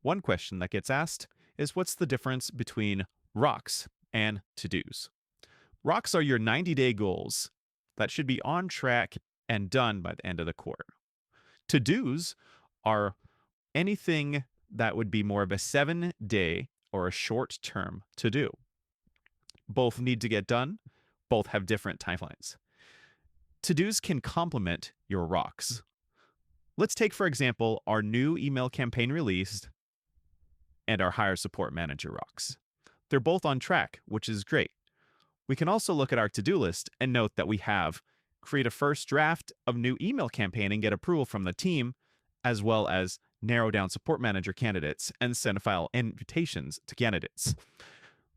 One question that gets asked is what's the difference between rocks and to-dos? Rocks are your 90-day goals that should be on track and done by the end of the quarter. To-dos are anything that would be more of a 7-day or a short term to do. Both need to get done, both have different timelines. To-dos can complement your rocks. Let's take, for example, our new email campaign released and our hire support manager rocks. They're both on track, which is great. We can also look at our to-do list and note that we have create a first draft of new email campaign and get approval from the team, as well as narrow down support manager candidates and send file invitations to candidates.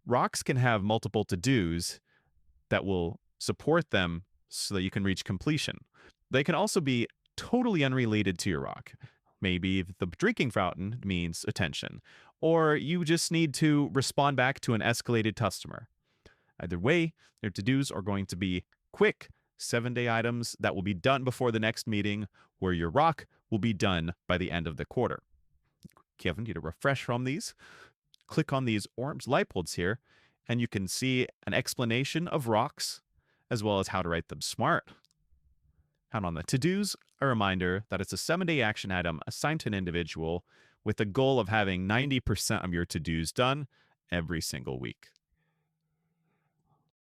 Rocks can have multiple to-dos that will support them so that you can reach completion. They can also be totally unrelated to your rock. Maybe the drinking fountain means attention, or you just need to respond back to an escalated customer. Either way, your to-dos are going to be quick 7-day items that will be done before the next meeting, where your rock will be done by the end of the quarter. Kevin, you to refresh from these. Click on these orange light bulbs here, and you can see an explanation of rocks, as well as how to write them smart. And on the to-dos, a reminder that it's a 7-day action item assigned to an individual with the goal of having 90% of your to-dos done every single week.